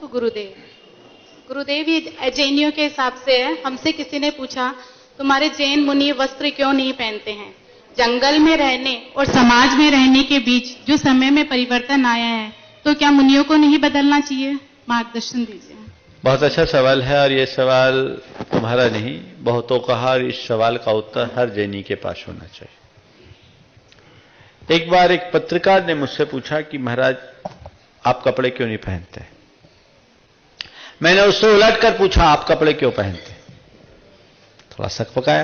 गुरुदेव। गुरुदेव, ये जैनियों के हिसाब से है। हमसे किसी ने पूछा, तुम्हारे जैन मुनि वस्त्र क्यों नहीं पहनते हैं? जंगल में रहने और समाज में रहने के बीच जो समय में परिवर्तन आया है, तो क्या मुनियों को नहीं बदलना चाहिए? मार्गदर्शन दीजिए। बहुत अच्छा सवाल है, और ये सवाल तुम्हारा नहीं, बहुतों का, और इस सवाल का उत्तर हर जैनी के पास होना चाहिए। एक बार एक पत्रकार ने मुझसे पूछा कि महाराज आप कपड़े क्यों नहीं पहनते? मैंने उससे उलट कर पूछा, आप कपड़े क्यों पहनते? थोड़ा शक पकाया।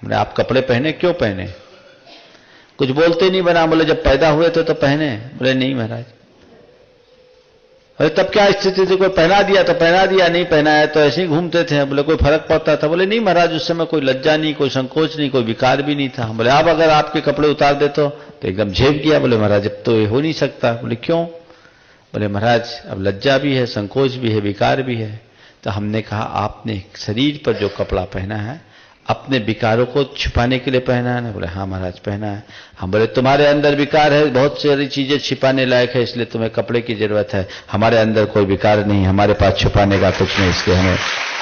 हमने आप कपड़े पहने, क्यों पहने? कुछ बोलते नहीं बना। बोले जब पैदा हुए थे तो पहने। बोले नहीं महाराज। अरे तब क्या स्थिति थी? कोई पहना दिया तो पहना दिया, नहीं पहनाया तो ऐसे ही घूमते थे। बोले कोई फर्क पड़ता था? बोले नहीं महाराज, उस समय कोई लज्जा नहीं, कोई संकोच नहीं, कोई विकार भी नहीं था। बोले आप अगर आपके कपड़े उतार दे तो एकदम झेप गया। बोले महाराज अब तो ये हो नहीं सकता। बोले क्यों? बोले महाराज अब लज्जा भी है, संकोच भी है, विकार भी है। तो हमने कहा आपने शरीर पर जो कपड़ा पहना है अपने विकारों को छिपाने के लिए पहना है ना? बोले हाँ महाराज पहना है। हम बोले तुम्हारे अंदर विकार है, बहुत सारी चीजें छिपाने लायक है, इसलिए तुम्हें कपड़े की जरूरत है। हमारे अंदर कोई विकार नहीं, हमारे पास छुपाने का कुछ नहीं, इसलिए हमें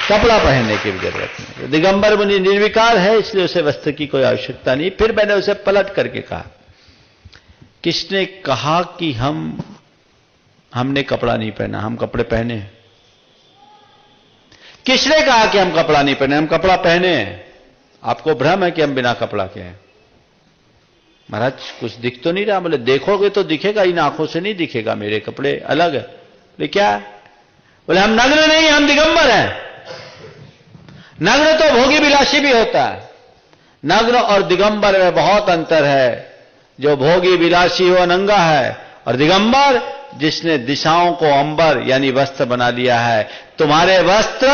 कपड़ा पहनने की भी जरूरत नहीं। दिगंबर मुनि निर्विकार है, इसलिए उसे वस्त्र की कोई आवश्यकता नहीं। फिर मैंने उसे पलट करके कहा, किसने कहा कि हमने कपड़ा नहीं पहना? हम कपड़े पहने। किसने कहा कि हम कपड़ा नहीं पहने? हम कपड़ा पहने। आपको भ्रम है कि हम बिना कपड़ा के हैं। महाराज कुछ दिख तो नहीं रहा। बोले देखोगे तो दिखेगा, इन आंखों से नहीं दिखेगा, मेरे कपड़े अलग है। बोले क्या? बोले हम नग्न नहीं, हम दिगंबर हैं। नग्न तो भोगी विलासी भी होता है, नग्न और दिगंबर में बहुत अंतर है। जो भोगी विलासी हो नंगा है, और दिगंबर जिसने दिशाओं को अंबर यानी वस्त्र बना लिया है। तुम्हारे वस्त्र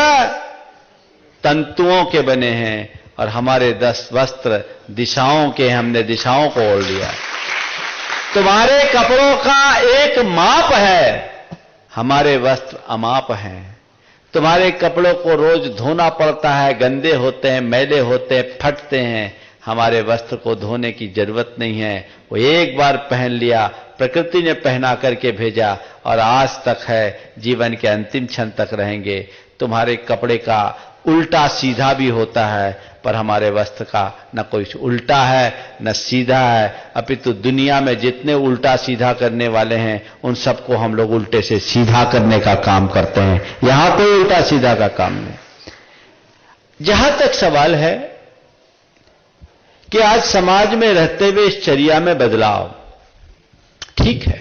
तंतुओं के बने हैं और हमारे 10 वस्त्र दिशाओं के, हमने दिशाओं को ओढ़ लिया। तुम्हारे कपड़ों का एक माप है, हमारे वस्त्र अमाप हैं। तुम्हारे कपड़ों को रोज धोना पड़ता है, गंदे होते हैं, मैले होते हैं, फटते हैं। हमारे वस्त्र को धोने की जरूरत नहीं है, वो एक बार पहन लिया, प्रकृति ने पहना करके भेजा और आज तक है, जीवन के अंतिम क्षण तक रहेंगे। तुम्हारे कपड़े का उल्टा सीधा भी होता है, पर हमारे वस्त्र का न कोई उल्टा है न सीधा है, अपितु दुनिया में जितने उल्टा सीधा करने वाले हैं उन सबको हम लोग उल्टे से सीधा करने का काम करते हैं। यहां कोई उल्टा सीधा का काम नहीं। जहां तक सवाल है कि आज समाज में रहते हुए इस चर्या में बदलाव, ठीक है,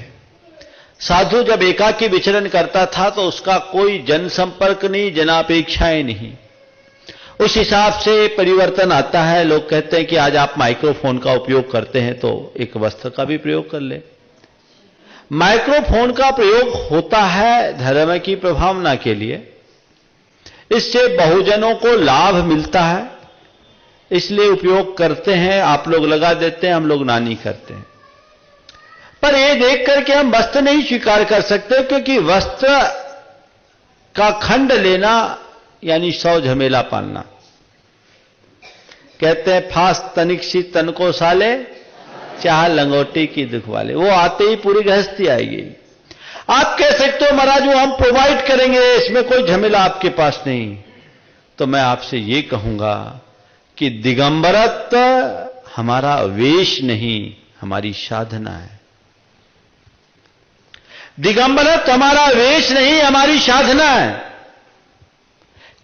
साधु जब एकाकी विचरण करता था तो उसका कोई जनसंपर्क नहीं, जनापेक्षाएं नहीं, उस हिसाब से परिवर्तन आता है। लोग कहते हैं कि आज आप माइक्रोफोन का उपयोग करते हैं तो एक वस्त्र का भी प्रयोग कर ले। माइक्रोफोन का प्रयोग होता है धर्म की प्रभावना के लिए, इससे बहुजनों को लाभ मिलता है, इसलिए उपयोग करते हैं। आप लोग लगा देते हैं, हम लोग ना नहीं करते हैं। पर यह देख करके हम वस्त्र नहीं स्वीकार कर सकते, क्योंकि वस्त्र का खंड लेना यानी 100 झमेला पालना। कहते हैं फास तनिक सी तन को साले, चाह लंगोटी की दुख वाले। वो आते ही पूरी गृहस्थी आएगी। आप कह सकते हो महाराज वो हम प्रोवाइड करेंगे, इसमें कोई झमेला आपके पास नहीं। तो मैं आपसे ये कहूंगा कि दिगंबरत्व हमारा वेश नहीं, हमारी साधना है। दिगंबरत्व हमारा वेश नहीं, हमारी साधना है।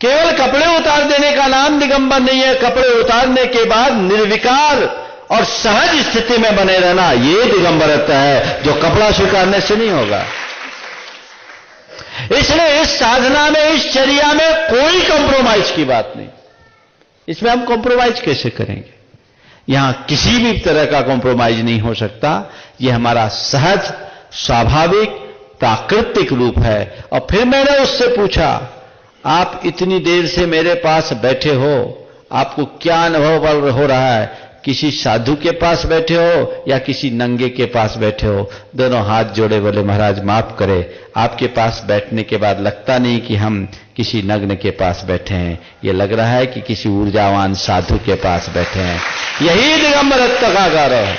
केवल कपड़े उतार देने का नाम दिगंबर नहीं है। कपड़े उतारने के बाद निर्विकार और सहज स्थिति में बने रहना, यह दिगंबरत्व है, जो कपड़ा स्वीकारने से नहीं होगा। इसलिए इस साधना में, इस चर्या में कोई कंप्रोमाइज की बात नहीं। इसमें हम कंप्रोमाइज कैसे करेंगे? यहां किसी भी तरह का कंप्रोमाइज नहीं हो सकता। यह हमारा सहज, स्वाभाविक, प्राकृतिक रूप है। और फिर मैंने उससे पूछा, आप इतनी देर से मेरे पास बैठे हो, आपको क्या अनुभव हो रहा है? किसी साधु के पास बैठे हो या किसी नंगे के पास बैठे हो? दोनों हाथ जोड़े, बोले महाराज माफ करे, आपके पास बैठने के बाद लगता नहीं कि हम किसी नग्न के पास बैठे हैं, ये लग रहा है कि किसी ऊर्जावान साधु के पास बैठे हैं। यही दिगंबरत्व का गौरव है,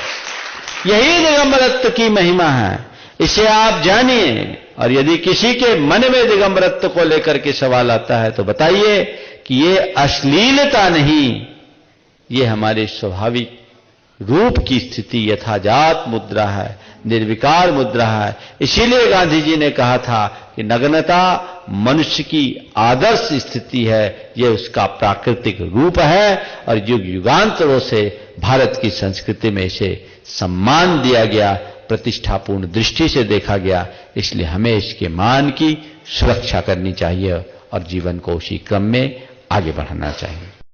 यही दिगंबरत्व की महिमा है। इसे आप जानिए और यदि किसी के मन में दिगंबरत्व को लेकर के सवाल आता है तो बताइए कि ये अश्लीलता नहीं, ये हमारे स्वाभाविक रूप की स्थिति यथाजात मुद्रा है, निर्विकार मुद्रा है। इसीलिए गांधी जी ने कहा था कि नग्नता मनुष्य की आदर्श स्थिति है, यह उसका प्राकृतिक रूप है और युग युगांतरों से भारत की संस्कृति में इसे सम्मान दिया गया, प्रतिष्ठापूर्ण दृष्टि से देखा गया। इसलिए हमें इसके मान की सुरक्षा करनी चाहिए और जीवन को उसी क्रम में आगे बढ़ाना चाहिए।